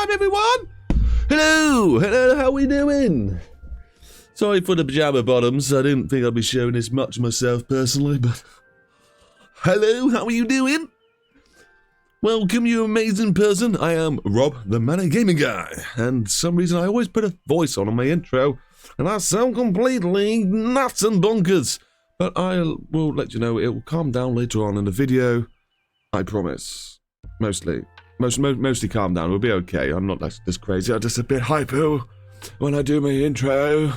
time, everyone! Hello, how we doing? Sorry for the pajama bottoms, I didn't think I'd be showing this much myself personally, but... Hello, how are you doing? Welcome, you amazing person. I am Rob, the Manic Gaming Guy, and for some reason I always put a voice on my intro, and I sound completely nuts and bonkers. But I will let you know it will calm down later on in the video. I promise. Mostly calm down. We'll be okay. I'm not this crazy. I'm just a bit hypo when I do my intro.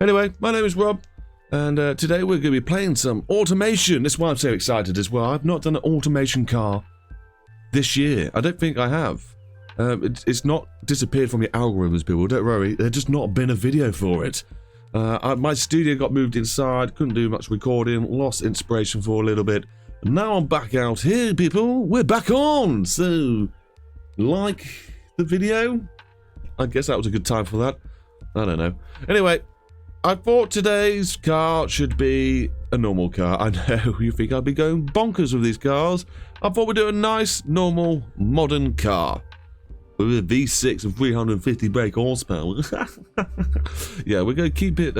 Anyway, my name is Rob, and today we're going to be playing some automation. That's why I'm so excited as well. I've not done an automation car this year. I don't think I have. It's not disappeared from your algorithms, people. Don't worry. There's just not been a video for it. My studio got moved inside, couldn't do much recording, lost inspiration for a little bit. Now I'm back out here, people. We're back on. So, like the video? I guess that was a good time for that. I don't know. Anyway, I thought today's car should be a normal car. I know you think I'd be going bonkers with these cars. I thought we'd do a nice, normal, modern car with a V6 and 350 brake horsepower. Yeah, we're going to keep it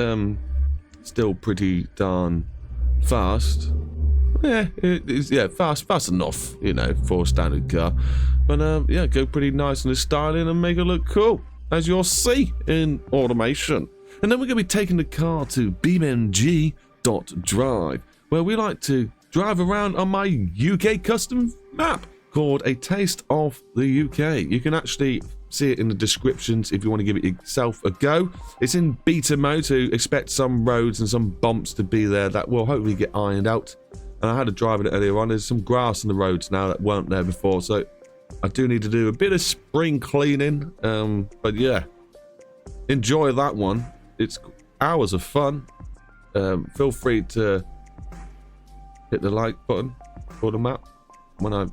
still pretty darn fast. Yeah, fast enough, you know, for a standard car. But yeah, go pretty nice in the styling and make it look cool, as you'll see in automation. And then we're going to be taking the car to beamng.drive, where we like to drive around on my UK custom map called A Taste of the UK. You can actually see it in the descriptions if you want to give it yourself a go. It's in beta mode, so expect some roads and some bumps to be there that will hopefully get ironed out. And I had to drive it earlier on. There's some grass on the roads now that weren't there before, so I do need to do a bit of spring cleaning. But yeah, enjoy that one. It's hours of fun. Feel free to hit the like button for the map when I,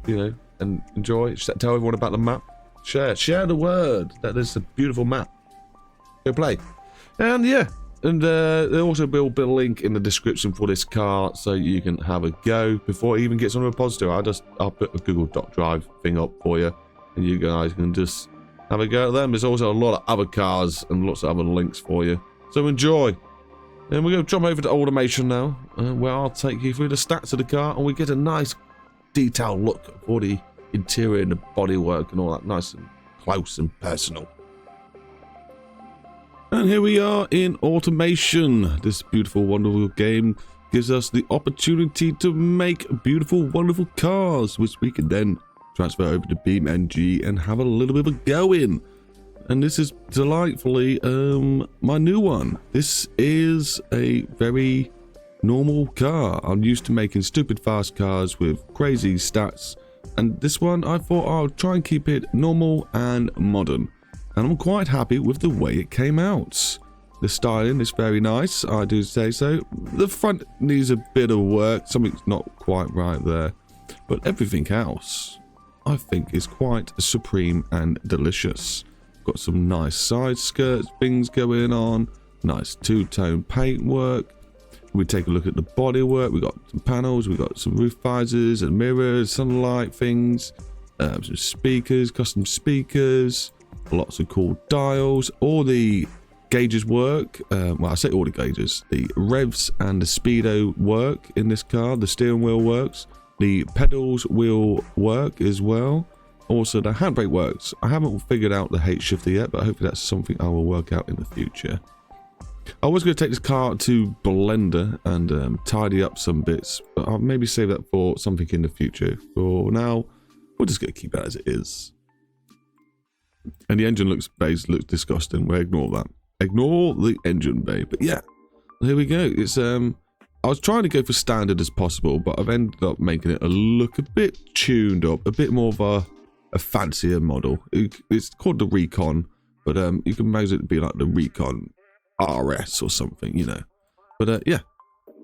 you know, and enjoy. Tell everyone about the map. Share the word that there's a beautiful map. Go play. And yeah, and there also will be a link in the description for this car so you can have a go before it even gets on a repository. I'll put a Google.drive thing up for you, and you guys can just have a go at them. There's also a lot of other cars and lots of other links for you. So enjoy. And we're going to jump over to automation now, where I'll take you through the stats of the car, and we get a nice detailed look for the interior and the bodywork and all that, nice and close and personal. And here we are in automation. This beautiful, wonderful game gives us the opportunity to make beautiful, wonderful cars, which we can then transfer over to BeamNG and have a little bit of a go in. And this is delightfully my new one. This is a very normal car. I'm used to making stupid fast cars with crazy stats, and this one I thought I'll try and keep it normal and modern. And I'm quite happy with the way it came out. The styling is very nice, I do say so. The front needs a bit of work, something's not quite right there. But everything else, I think, is quite supreme and delicious. Got some nice side skirts, things going on, nice two-tone paintwork. We take a look at the bodywork. We got some panels, we got some roof visors and mirrors, sunlight things, some speakers, custom speakers. Lots of cool dials. All the gauges work. Well, I say all the gauges. The revs and the speedo work in this car. The steering wheel works. The pedals will work as well. Also, the handbrake works. I haven't figured out the H shifter yet, but hopefully that's something I will work out in the future. I was going to take this car to Blender and tidy up some bits, but I'll maybe save that for something in the future. For now, we're just going to keep it as it is. And the engine looks disgusting. We'll ignore that. Ignore the engine bay. But yeah, here we go. It's I was trying to go for standard as possible, but I've ended up making it look a bit tuned up, a bit more of a fancier model. It's called the Recon, but you can imagine it to be like the Recon RS or something, you know. But yeah,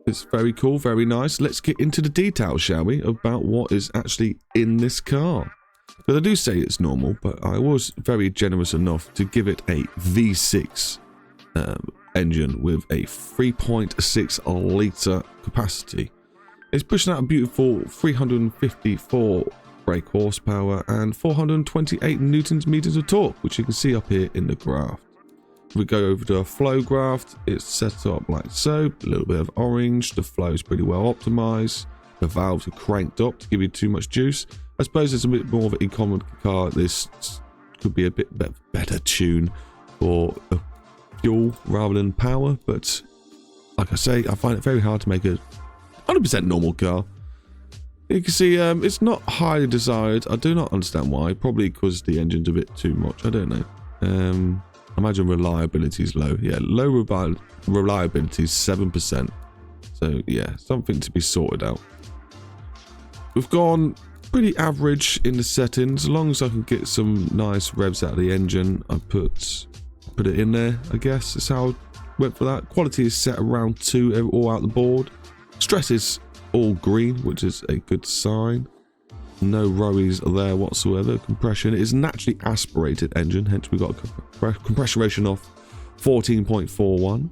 it's very cool, very nice. Let's get into the details, shall we, about what is actually in this car. But I do say it's normal, but I was very generous enough to give it a V6 engine with a 3.6 litre capacity. It's pushing out a beautiful 354 brake horsepower, and 428 newtons meters of torque, which you can see up here in the graph. If we go over to a flow graph, it's set up like so, a little bit of orange, the flow is pretty well optimized, the valves are cranked up to give you too much juice. I suppose it's a bit more of an economic car. This could be a bit better tune for fuel rather than power, but like I say, I find it very hard to make a 100% normal car. You can see it's not highly desired. I do not understand why. Probably because the engine's a bit too much. I don't know. I imagine reliability is low. Yeah, low reliability is 7%. So yeah, something to be sorted out. We've gone pretty average in the settings. As long as I can get some nice revs out of the engine, I put it in there, I guess. That's how I went for that. Quality is set around 2 all out the board. Stress is all green, which is a good sign. No worries there whatsoever. Compression is naturally aspirated engine, hence we got a compression ratio of 14.41.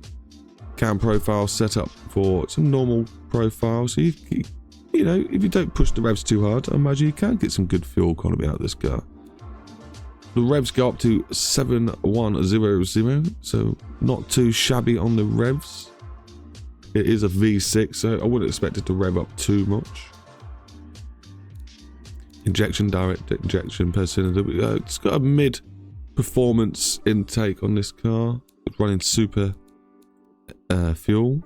Cam profile set up for some normal profile, so you know, if you don't push the revs too hard, I imagine you can get some good fuel economy out of this car. The revs go up to 7100, so not too shabby on the revs. It is a V6, so I wouldn't expect it to rev up too much. Injection, direct injection per cylinder. It's got a mid performance intake on this car. It's running super fuel,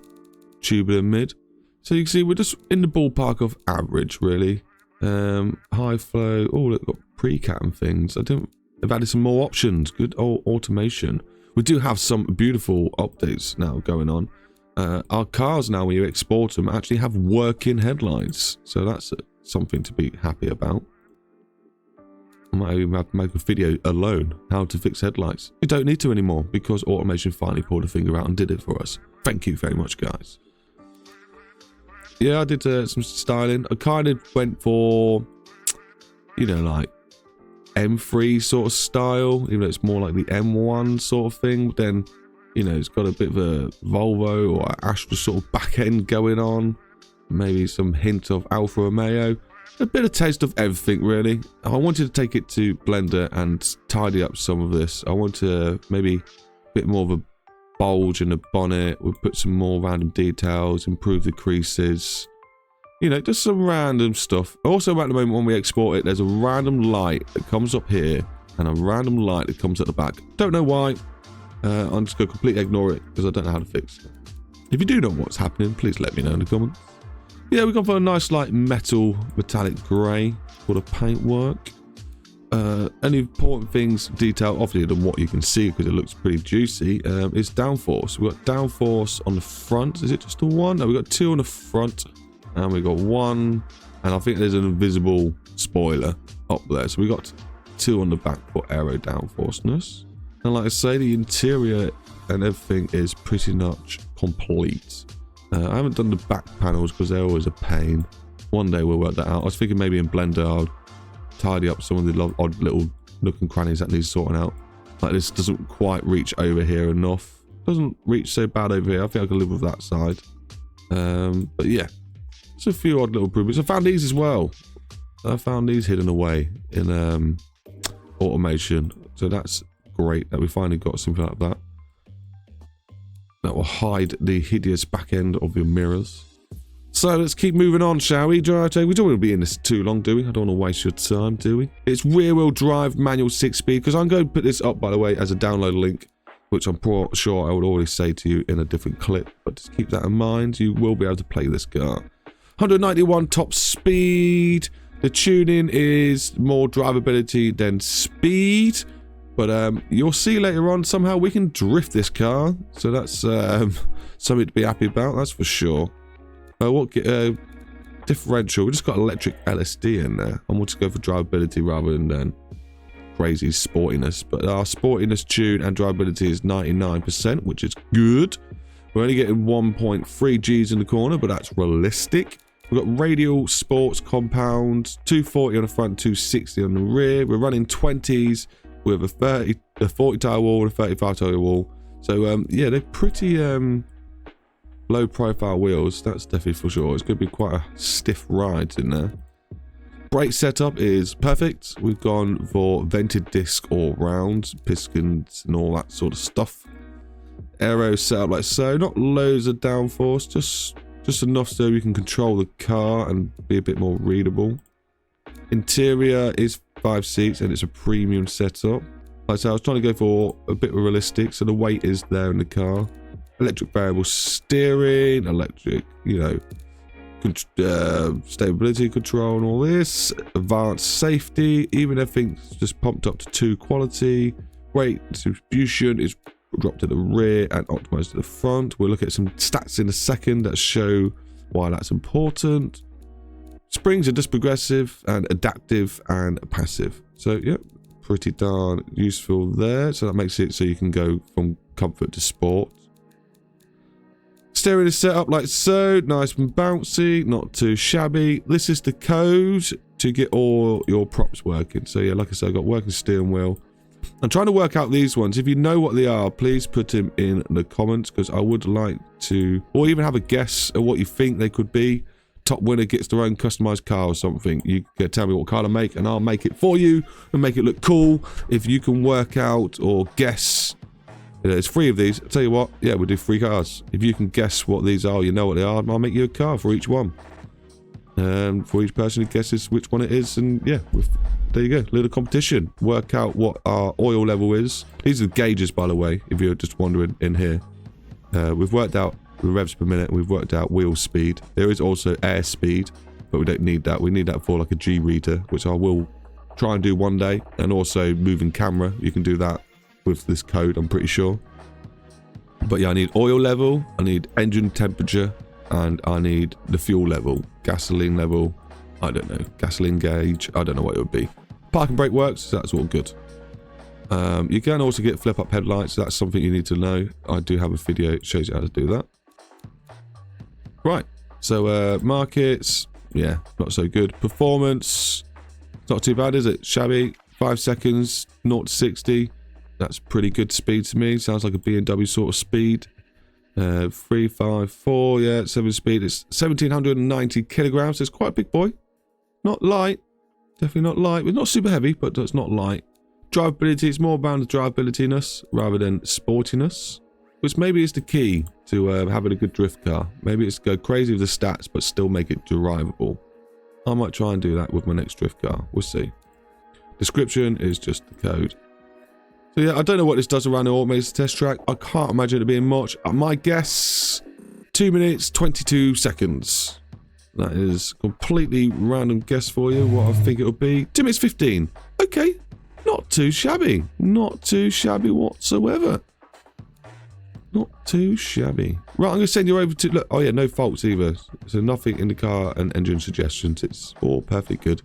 tubular mid. So you can see we're just in the ballpark of average, really. High flow. Oh, look, got pre-cat and things. They've added some more options. Good old automation. We do have some beautiful updates now going on. Our cars now, when you export them, actually have working headlights. So that's something to be happy about. I might even have to make a video alone, how to fix headlights. We don't need to anymore because automation finally pulled a finger out and did it for us. Thank you very much, guys. Yeah, I did some styling. I kind of went for, you know, like M3 sort of style, even though it's more like the M1 sort of thing. But then, you know, it's got a bit of a Volvo or Astra sort of back end going on. Maybe some hint of Alfa Romeo. A bit of taste of everything, really. I wanted to take it to Blender and tidy up some of this. I want to maybe a bit more of a bulge in the bonnet. We'll put some more random details, improve the creases. You know, just some random stuff. Also, at the moment when we export it, there's a random light that comes up here and a random light that comes at the back. Don't know why. I'm just going to completely ignore it because I don't know how to fix it. If you do know what's happening, please let me know in the comments. Yeah, we've gone for a nice like metallic grey for the paintwork. Any important things, detail, obviously than what you can see because it looks pretty juicy, is downforce. We've got downforce on the front. Is it just the one? No, we've got 2 on the front and we've got 1, and I think there's an invisible spoiler up there. So we got 2 on the back for aero downforceness. And like I say, the interior and everything is pretty much complete. I haven't done the back panels because they're always a pain. One day we'll work that out. I was thinking maybe in Blender I'll tidy up some of the odd little nook and crannies that need sorting out. Like this doesn't quite reach over here enough. Doesn't reach so bad over here. I think I can live with that side. But yeah, there's a few odd little improvements. I found these as well. I found these hidden away in automation. So that's great that we finally got something like that. That will hide the hideous back end of your mirrors. So let's keep moving on, shall we? We don't want to be in this too long, do we? I don't want to waste your time, do we? It's rear-wheel drive, manual 6-speed, because I'm going to put this up, by the way, as a download link, which I'm sure I would already say to you in a different clip. But just keep that in mind. You will be able to play this car. 191 top speed. The tuning is more drivability than speed. But you'll see later on, somehow we can drift this car. So that's something to be happy about, that's for sure. Differential, we just got electric LSD in there. I want to go for drivability rather than crazy sportiness. But our sportiness tune and drivability is 99%, which is good. We're only getting 1.3 Gs in the corner, but that's realistic. We've got radial sports compound, 240 on the front, 260 on the rear. We're running 20s. With a 40 tire wall and a 35 tire wall. So yeah, they're pretty low profile wheels. That's definitely for sure. It's going to be quite a stiff ride in there. Brake setup is perfect. We've gone for vented disc all round, pistons and all that sort of stuff. Aero set up like so, not loads of downforce, just enough so you can control the car and be a bit more readable. Interior is 5 seats and it's a premium setup. Like I said, I was trying to go for a bit realistic, so the weight is there in the car. Electric variable steering, electric, you know, stability control and all this. Advanced safety, even everything's just pumped up to 2 quality. Weight distribution is dropped to the rear and optimized to the front. We'll look at some stats in a second that show why that's important. Springs are just progressive and adaptive and passive. So yeah, pretty darn useful there. So that makes it so you can go from comfort to sport. Steering is set up like so, nice and bouncy, not too shabby. This is the code to get all your props working. So yeah, like I said, I've got working steering wheel. I'm trying to work out these ones. If you know what they are, please put them in the comments, because I would like to, or even have a guess at what you think they could be. Top winner gets their own customized car or something. You can tell me what car to make and I'll make it for you and make it look cool. If you can work out or guess, you know, it's 3 of these. I'll tell you what, yeah, we'll do 3 cars. If you can guess what these are, you know what they are, I'll make you a car for each one. For each person who guesses which one it is, and yeah, there you go, little competition. Work out what our oil level is. These are the gauges, by the way, if you're just wondering in here. We've worked out the revs per minute, we've worked out wheel speed. There is also air speed, but we don't need that. We need that for like a G reader, which I will try and do one day. And also moving camera, you can do that with this code, I'm pretty sure. But yeah, I need oil level, I need engine temperature, and I need the fuel level, gasoline level, I don't know, gasoline gauge, I don't know what it would be. Park and brake works, so that's all good. You can also get flip up headlights, so that's something you need to know. I do have a video that shows you how to do that. Right, so markets, yeah, not so good. Performance, not too bad, is it? Shabby, 5 seconds, 0 to 60. That's pretty good speed to me. Sounds like a BMW sort of speed. 354, yeah, 7 speed. It's 1790 kilograms. It's quite a big boy. Not light. Definitely not light. It's not super heavy, but it's not light. Drivability, it's more about the drivability-ness rather than sportiness, which maybe is the key to having a good drift car. Maybe it's go crazy with the stats, but still make it drivable. I might try and do that with my next drift car. We'll see. Description is just the code. So yeah, I don't know what this does around the automated test track. I can't imagine it being much. My guess, 2 minutes, 22 seconds. That is completely random guess for you, what I think it would be. 2 minutes 15. Okay, not too shabby. Not too shabby whatsoever. Not too shabby. Right, I'm going to send you over to... Look, oh yeah, no faults either. So nothing in the car and engine suggestions. It's all perfect good.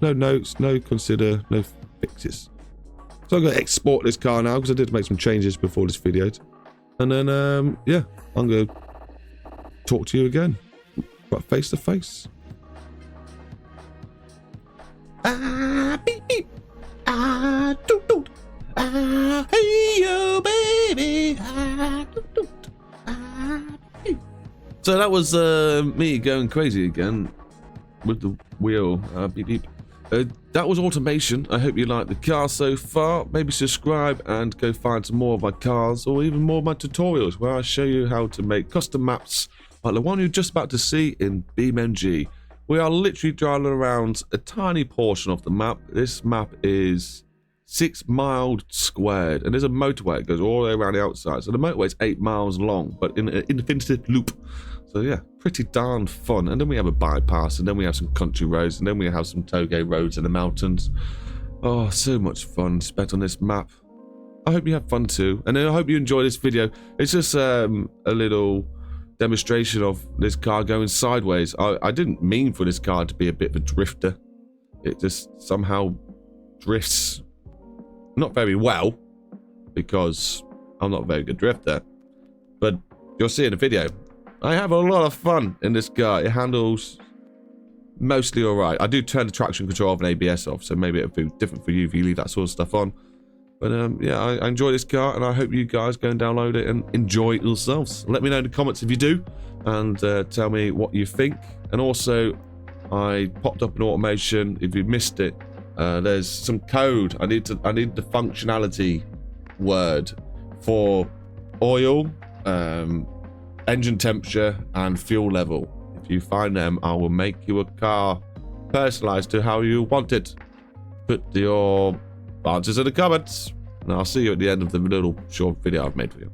No notes, no consider, no fixes. So I'm going to export this car now, because I did make some changes before this video. And then, yeah, I'm going to talk to you again. But face to face. Ah, beep, beep. Ah, doot, doot. Ah, hey, yo, baby. Ah, doot, doot. Ah, beep. So that was me going crazy again with the wheel. Beep, beep. That was automation. I hope you liked the car so far. Maybe subscribe and go find some more of my cars, or even more of my tutorials where I show you how to make custom maps like the one you're just about to see in beamng. We are literally driving around a tiny portion of the map. This map is 6 miles squared, and there's a motorway that goes all the way around the outside. So the motorway is 8 miles long, but in an infinite loop. So yeah, pretty darn fun. And then we have a bypass, and then we have some country roads, and then we have some toge roads in the mountains. Oh, so much fun spent on this map. I hope you have fun too, and I hope you enjoy this video. It's just a little demonstration of this car going sideways. I didn't mean for this car to be a bit of a drifter. It just somehow drifts not very well, because I'm not a very good drifter, but you'll see in the video. I have a lot of fun in this car. It handles mostly all right. I do turn the traction control off and ABS off, so maybe it'll be different for you if you leave that sort of stuff on. But yeah, I enjoy this car, and I hope you guys go and download it and enjoy it yourselves. Let me know in the comments if you do, and tell me what you think. And also, I popped up an automation. If you missed it, there's some code. I need the functionality word for oil, engine temperature, and fuel level. If you find them, I will make you a car personalized to how you want it. Put your answers in the comments, and I'll see you at the end of the little short video I've made for you.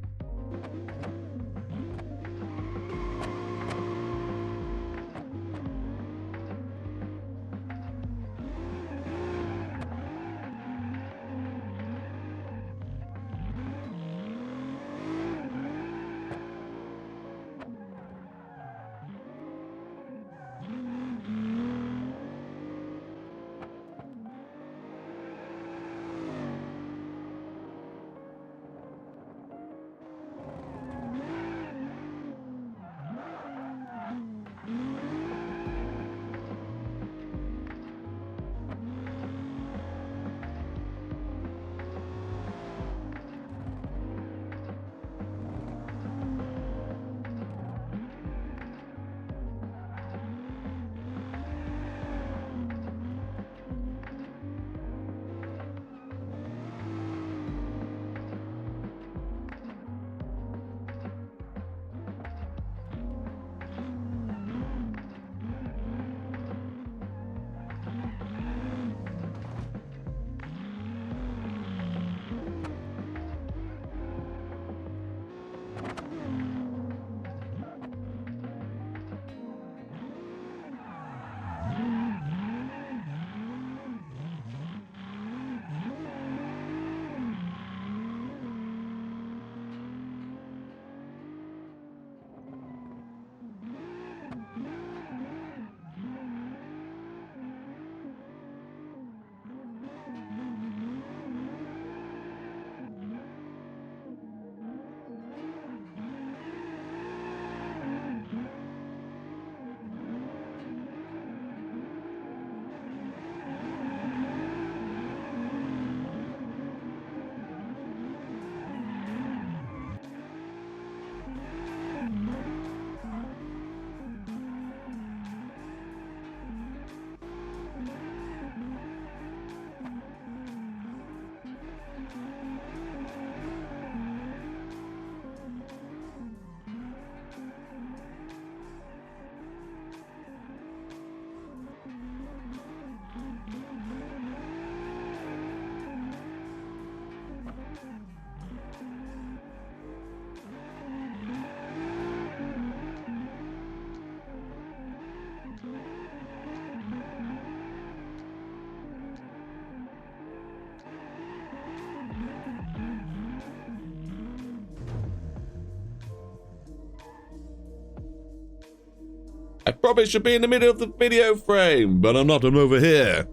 I probably should be in the middle of the video frame, but I'm not. I'm over here.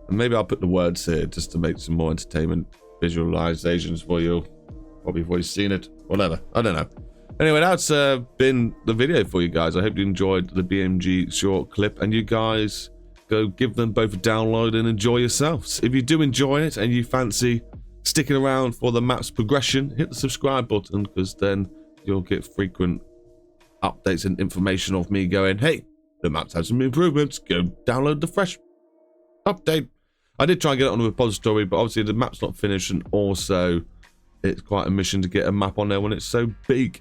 And maybe I'll put the words here just to make some more entertainment visualizations for you. Probably before you've seen it. Whatever. I don't know. Anyway, that's been the video for you guys. I hope you enjoyed the BMG short clip. And you guys go give them both a download and enjoy yourselves. If you do enjoy it and you fancy sticking around for the map's progression, hit the subscribe button, because then you'll get frequent updates and information of me going, hey, the map's had some improvements, go download the fresh update. I did try and get it on a repository, but obviously the map's not finished, and also it's quite a mission to get a map on there when it's so big.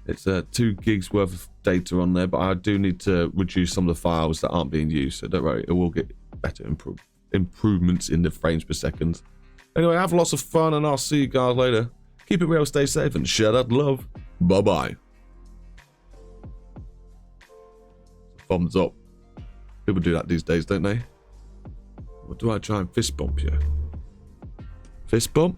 It's 2 gigs worth of data on there, but I do need to reduce some of the files that aren't being used, so don't worry, it will get better improvements in the frames per second. Anyway, have lots of fun, and I'll see you guys later. Keep it real, stay safe, and share that love. Bye bye. Thumbs up. People do that these days, don't they? What do I try and fist bump you? Fist bump?